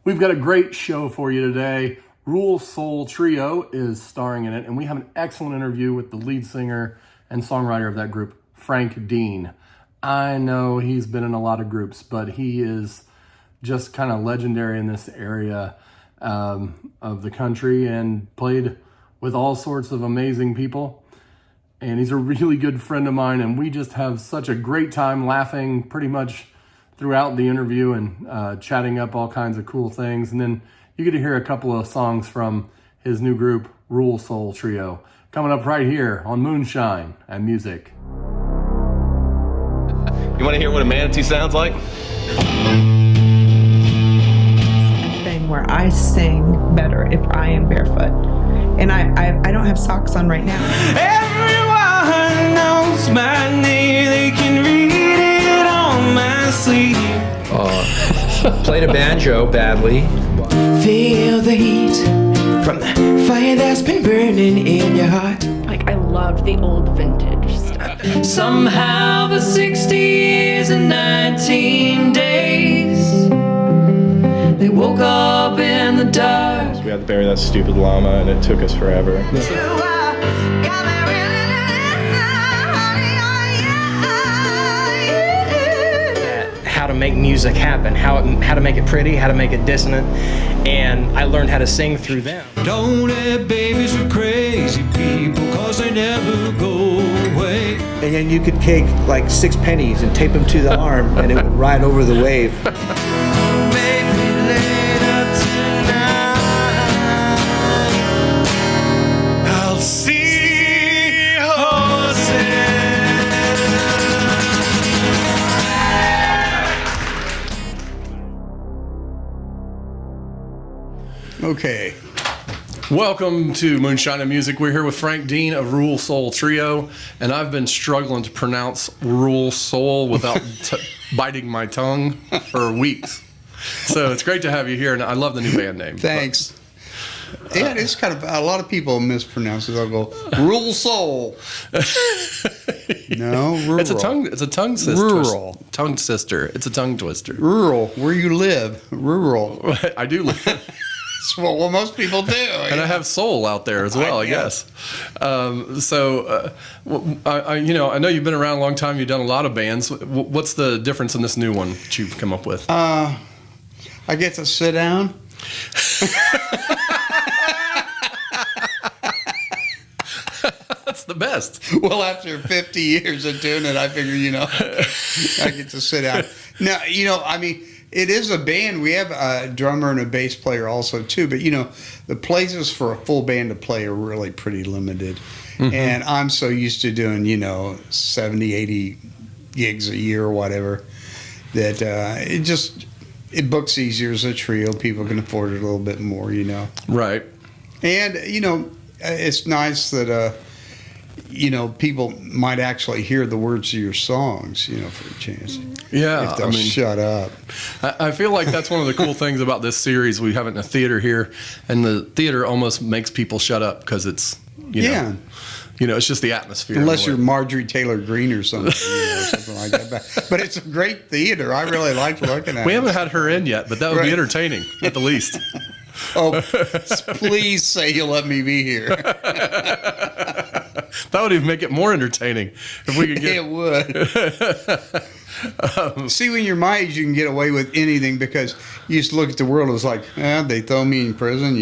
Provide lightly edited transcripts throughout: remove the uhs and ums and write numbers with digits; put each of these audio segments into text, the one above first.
We've got a great show for you today. Rural Soul Trio is starring in it, and we have an excellent interview with the lead singer and songwriter of that group, Frank Dean. I know he's been in a lot of groups, but he is just kind of legendary in this area of the country and played with all sorts of amazing people. And he's a really good friend of mine, and we just have such a great time laughing pretty much throughout the interview and chatting up all kinds of cool things. And then you get to hear a couple of songs from his new group, Rural Soul Trio, coming up right here on Moonshine and Music. You want to hear what a manatee sounds like? Thing where I sing better if I am barefoot. And I don't have socks on right now. Everyone knows my name, they can read it on my sleeve. Played a banjo badly. Feel the heat from the fire that's been burning in your heart. Like, I love the old vintage stuff. Somehow the 60 years and 19 days, they woke up in the dark. We had to bury that stupid llama, and it took us forever. How to make music happen, how to make it pretty, how to make it dissonant, and I learned how to sing through them. Don't let babies with crazy people, cause they never go away. And then you could take like 6 pennies and tape them to the arm, and it would ride over the wave. Maybe later tonight, I'll see horses. Okay. Welcome to Moonshine and Music. We're here with Frank Dean of Rural Soul Trio, and I've been struggling to pronounce Rural Soul without biting my tongue for weeks. So it's great to have you here, and I love the new band name. Thanks. Yeah, it's kind of, a lot of people mispronounce it. They'll go, Rural Soul. No, rural. It's a tongue sister. Rural. Tongue sister. It's a tongue twister. Rural, where you live. Rural. I do live. That's what most people do. And I have soul out there as well, I guess. I know you've been around a long time. You've done a lot of bands. What's the difference in this new one that you've come up with? I get to sit down. That's the best. Well, after 50 years of doing it, I figure, I get to sit down. Now, it is a band. We have a drummer and a bass player also, too. But, the places for a full band to play are really pretty limited. Mm-hmm. And I'm so used to doing, 70, 80 gigs a year or whatever that it books easier as a trio. People can afford it a little bit more, Right. And, it's nice that, people might actually hear the words of your songs, for a chance. Yeah. If they'll shut up. I feel like that's one of the cool things about this series. We have it in a theater here, and the theater almost makes people shut up because it's, it's just the atmosphere. Unless you're Marjorie Taylor Greene or something, something like that. But it's a great theater. I really like looking at it. We haven't had her in yet, but that would be entertaining at the least. Oh, please say you'll let me be here. That would even make it more entertaining if we could get. It would. See, when you're my age, you can get away with anything because you used to look at the world as like, they throw me in prison.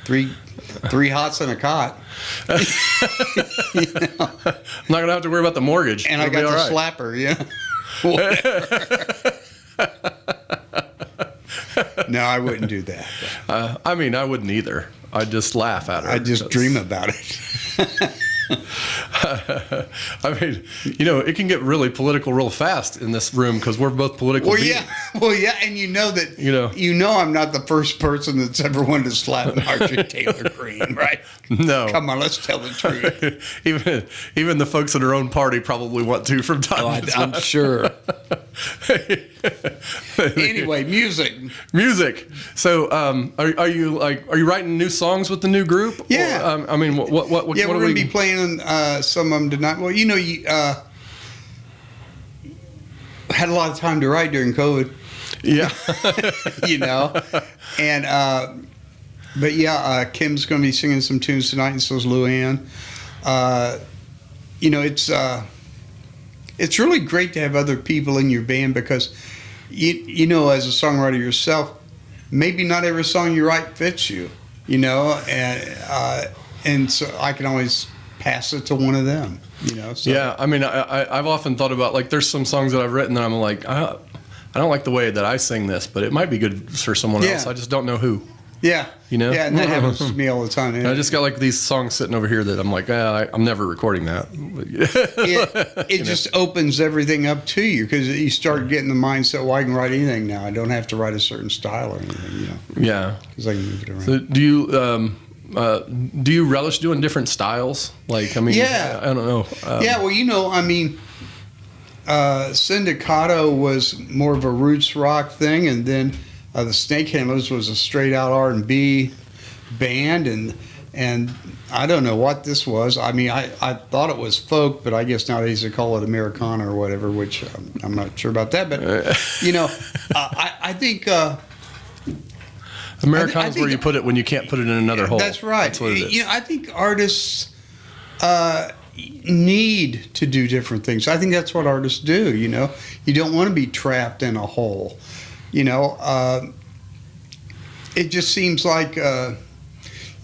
Three hots in a cot. I'm not gonna have to worry about the mortgage, and I got to slap her. No, I wouldn't do that. I wouldn't either. I'd just laugh at her. I just dream about it. It can get really political real fast in this room because we're both political beings. Well, yeah, and I'm not the first person that's ever wanted to slap Marjorie Taylor Greene, right? No. Come on, let's tell the truth. even the folks in our own party probably want to from time to time. I'm sure. Anyway, music. So, are you writing new songs with the new group? Yeah. Or, what? Yeah, we're going to be playing some of them tonight. Well, you had a lot of time to write during COVID. Yeah. You know, and but yeah, Kim's going to be singing some tunes tonight, and so is Luann. You know, it's really great to have other people in your band because you know, as a songwriter yourself, maybe not every song you write fits you. You know, and so I can always pass it to one of them. You know. So. Yeah, I mean, I've often thought about, like, there's some songs that I've written that I'm like, I don't like the way that I sing this, but it might be good for someone else. I just don't know who. Yeah. You know? Yeah, and that happens to me all the time. I just got like these songs sitting over here that I'm like, I'm never recording that. It just opens everything up to you because you start getting the mindset, well, I can write anything now. I don't have to write a certain style or anything, you know. Yeah. Because I can move it around. So do you relish doing different styles? Like, I mean, yeah. I don't know. Yeah, well, you know, I mean, Syndicato was more of a roots rock thing, and then the Snake Handlers was a straight out R&B band, and I don't know what this was. I mean, I thought it was folk, but I guess nowadays they call it Americana or whatever, which I'm not sure about that. But you know, I think Americana is where you put it when you can't put it in another hole. That's right. That's what it is. You know, I think artists need to do different things. I think that's what artists do. You know, you don't want to be trapped in a hole. You know, it just seems like, you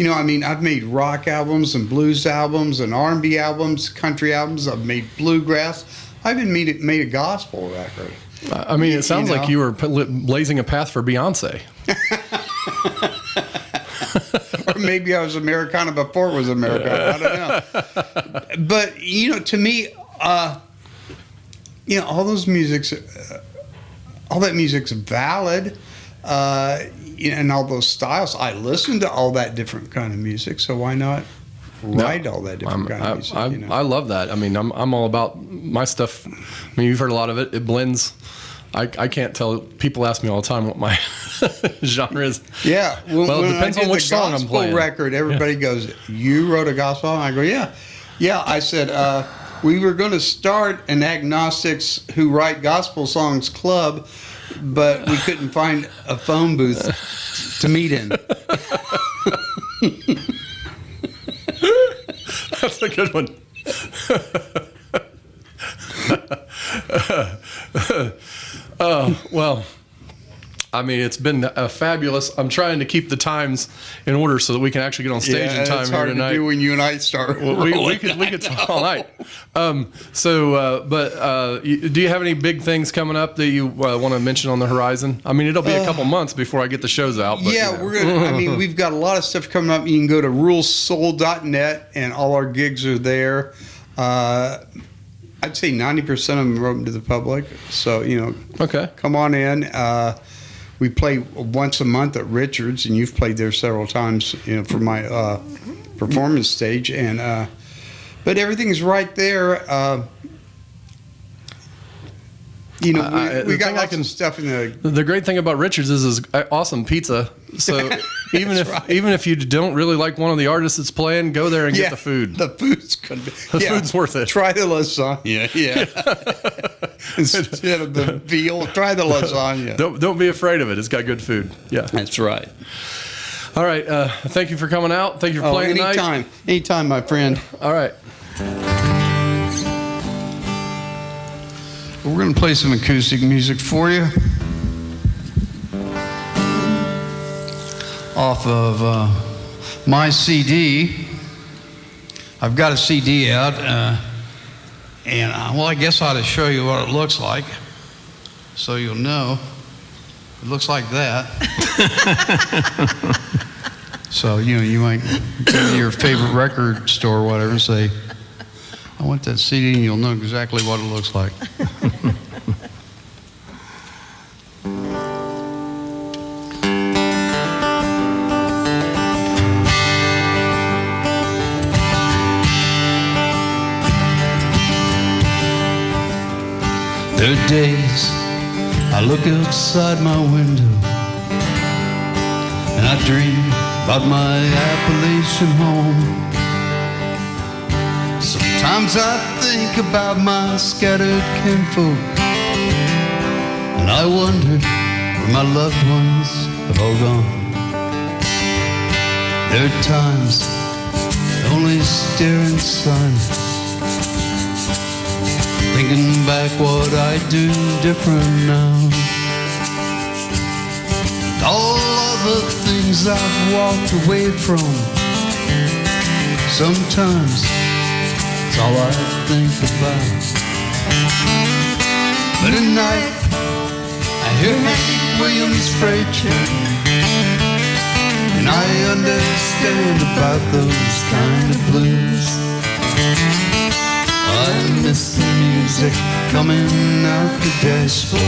know, I mean, I've made rock albums and blues albums and R&B albums, country albums. I've made bluegrass. I've even made a gospel record. I mean, it sounds like you were blazing a path for Beyonce. Or maybe I was Americana before it was Americana. I don't know. But, you know, to me, you know, all that music's valid, and all those styles. I listen to all that different kind of music, so why not write all that different kind of music? You know? I love that. I mean, I'm all about my stuff. I mean, you've heard a lot of it. It blends. I can't tell. People ask me all the time what my genre is. Yeah. Well, it depends on which song I'm playing. Record, everybody goes, "You wrote a gospel song?" I go, "Yeah." Yeah, I said, we were going to start an agnostics who write gospel songs club, but we couldn't find a phone booth to meet in. That's a good one. Well, I mean, it's been fabulous. I'm trying to keep the times in order so that we can actually get on stage in time here tonight. To do when you and I start. Well, we could talk all night. Do you have any big things coming up that you want to mention on the horizon? I mean, it'll be a couple months before I get the shows out. But, yeah, you know. we're gonna. I mean, we've got a lot of stuff coming up. You can go to ruralsoul.net, and all our gigs are there. I'd say 90% of them are open to the public. So, you know, come on in. We play once a month at Richards, and you've played there several times, you know, for my performance stage. And but everything's right there. You know, we got lots of stuff in the. The great thing about Richards is awesome pizza. So even if you don't really like one of the artists that's playing, go there and get the food. The food's gonna be. The food's worth it. Try the lasagna. Yeah. Instead of the veal, try the lasagna. Don't be afraid of it. It's got good food. Yeah, that's right. All right. Thank you for coming out. Thank you for playing tonight. Anytime, my friend. All right. We're going to play some acoustic music for you off of my CD. I've got a CD out, and well, I guess I ought to show you what it looks like so you'll know. It looks like that. So, you know, you might go to your favorite record store or whatever and say, I want that CD, and you'll know exactly what it looks like. There are days I look outside my window and I dream about my Appalachian home. Sometimes I think about my scattered kinfolk, and I wonder where my loved ones have all gone. There are times I only stare in silence, thinking back what I do different now. All of the things I've walked away from, sometimes it's all I think about. But at night I hear Hank Williams' freight train, and I understand about those kind of blues. I miss the music coming out the dashboard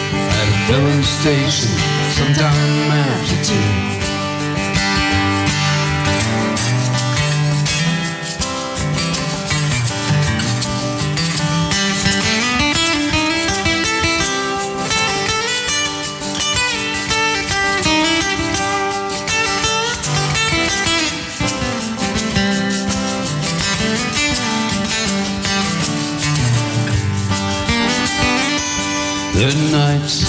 at a filling station sometime after 2. There are nights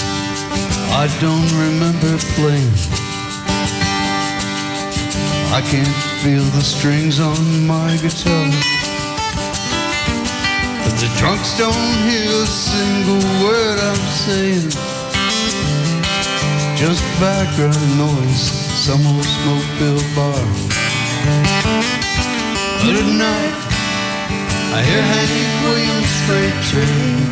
I don't remember playing. I can't feel the strings on my guitar, but the drunks don't hear a single word I'm saying. Just background noise, some old smoke-filled bar. But at night I hear Hank Williams' freight train,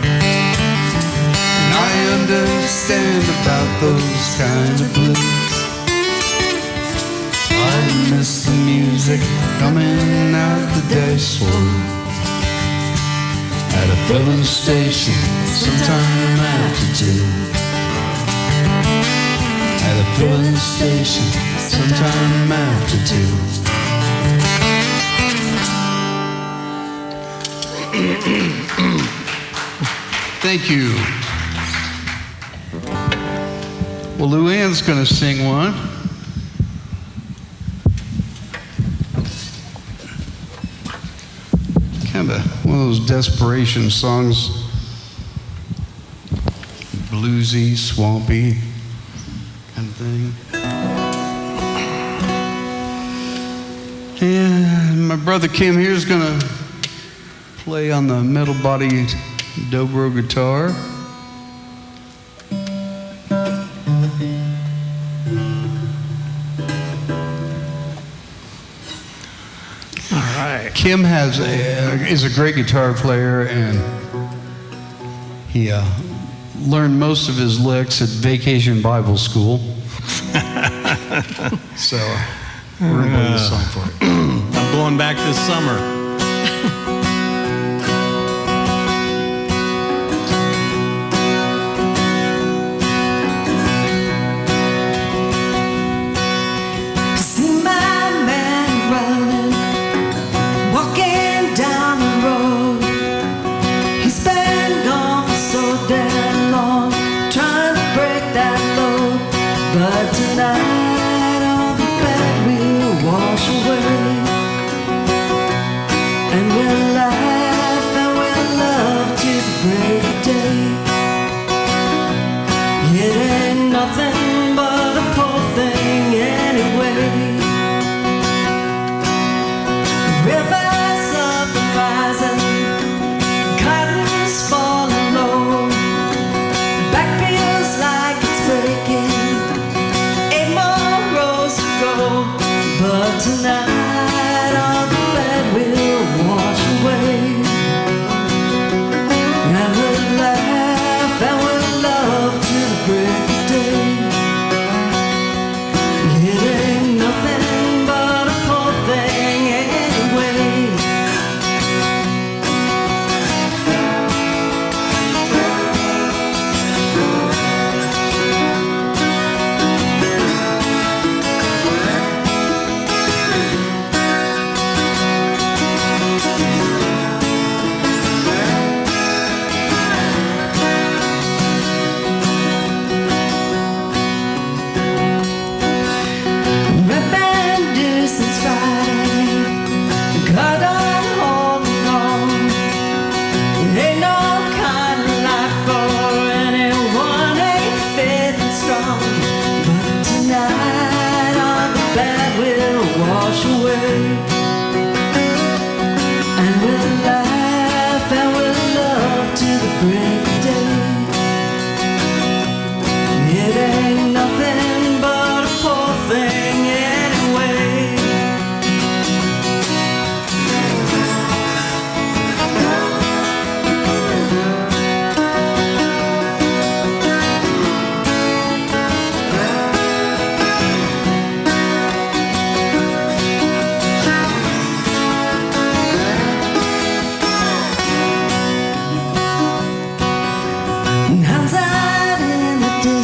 I understand about those kind of blues. I miss the music coming out the dashboard at a filling station sometime after 2. At a filling station sometime after 2. Thank you. Well, Luann's going to sing one. Kind of one of those desperation songs, bluesy, swampy kind of thing. And my brother Kim here is going to play on the metal-bodied dobro guitar. Kim is a great guitar player, and he learned most of his licks at Vacation Bible School. So we're going to play this song for you. I'm going back this summer. And we'll laugh and we'll love till the break of day.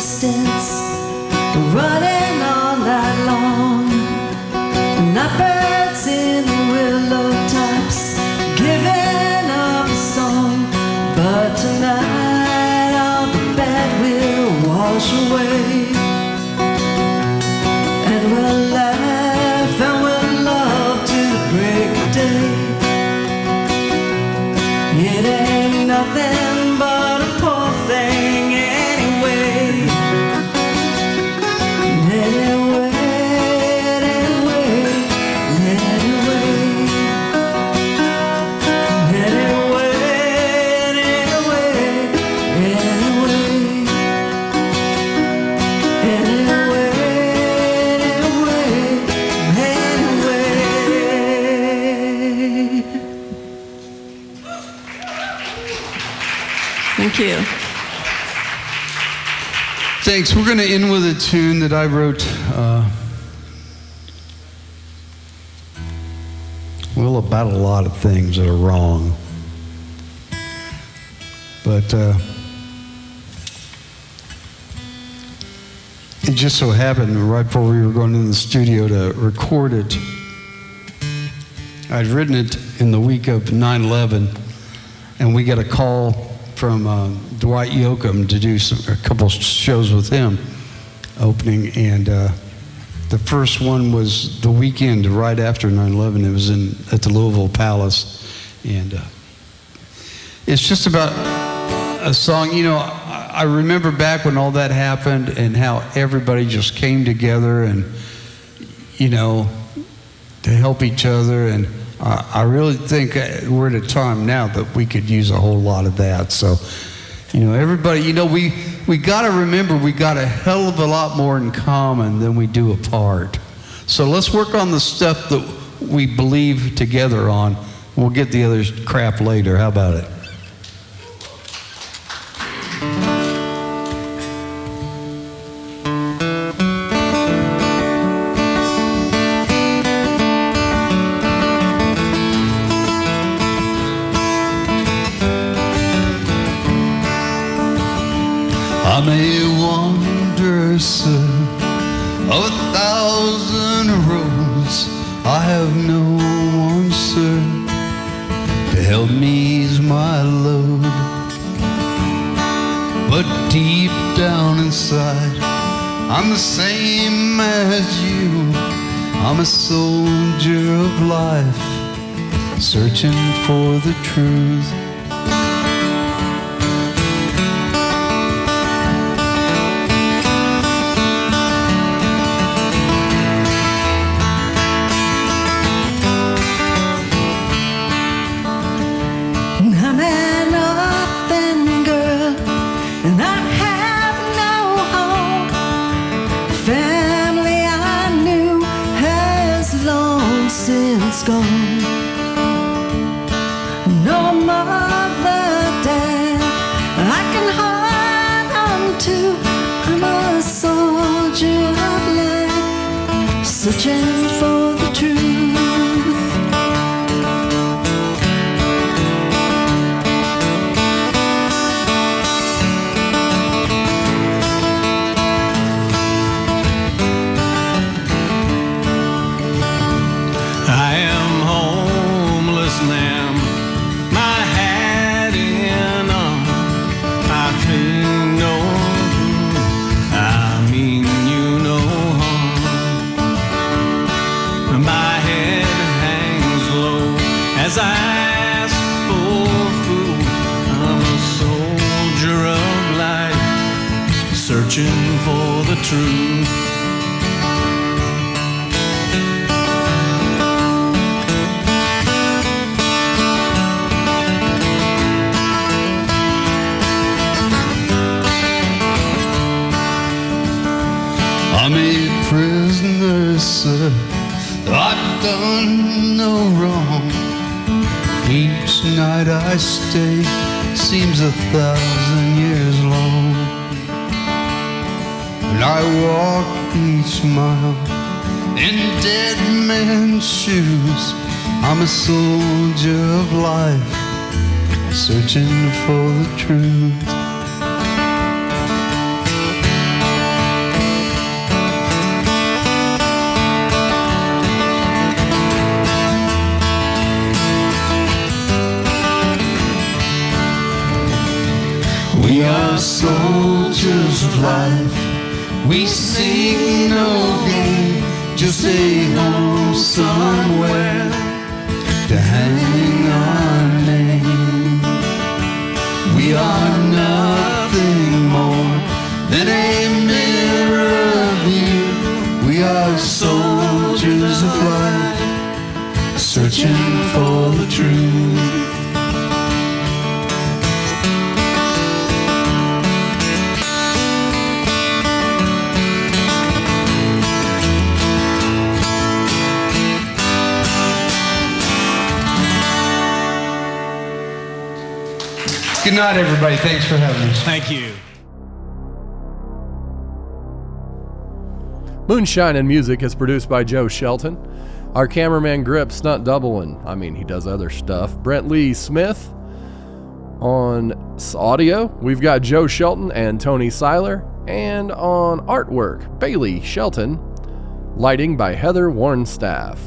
distance, running all night long. Night in the willow tops, giving up a song. But tonight all the bad will wash away, and we'll laugh and we'll love to the break of day. It ain't nothing but a poor thing anyway. Anyway, anyway, anyway, anyway, Thank you. Thanks. We're going to end with a tune that I wrote, well, about a lot of things that are wrong. But it just so happened right before we were going into the studio to record it, I'd written it in the week of 9/11, and we got a call from Dwight Yoakam to do a couple shows with him opening, and the first one was the weekend right after 9/11. It was at the Louisville Palace, and it's just about a song. You know, I remember back when all that happened and how everybody just came together and, you know, to help each other, and I really think we're at a time now that we could use a whole lot of that. So, you know, everybody, you know, we got to remember we got a hell of a lot more in common than we do apart. So let's work on the stuff that we believe together on. We'll get the other crap later. How about it? I may wander, sir, of 1,000 roads. I have no one, sir, to help me ease my load. But deep down inside, I'm the same as you. I'm a soldier of life, searching for the truth. I'm an orphan girl, and I have no home. Family I knew has long since gone. No mother, dad I can hold on to. I'm a soldier of life, searching for the truth. I am homeless, ma'am. My hat in on. I think no good. I mean you no harm. My head hangs low as I ask for food. I'm a soldier of life, searching for the truth. I'm a prisoner, sir, I've done no wrong. Each night I stay seems 1,000 years long, and I walk each mile in dead men's shoes. I'm a soldier of life, searching for the truth. We sing no game, just a home somewhere to hang our name. We are nothing more than a mirror view. We are soldiers of life, searching for the truth. Good night, everybody. Thanks for having us. Thank you. Moonshine and Music is produced by Joe Shelton. Our cameraman Grip stunt doubling. I mean, he does other stuff. Brent Lee Smith on audio. We've got Joe Shelton and Tony Seiler. And on artwork, Bailey Shelton. Lighting by Heather Warnstaff.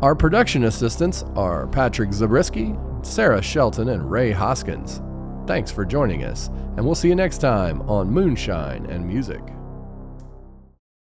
Our production assistants are Patrick Zabriskie, Sarah Shelton, and Ray Hoskins. Thanks for joining us, and we'll see you next time on Moonshine and Music.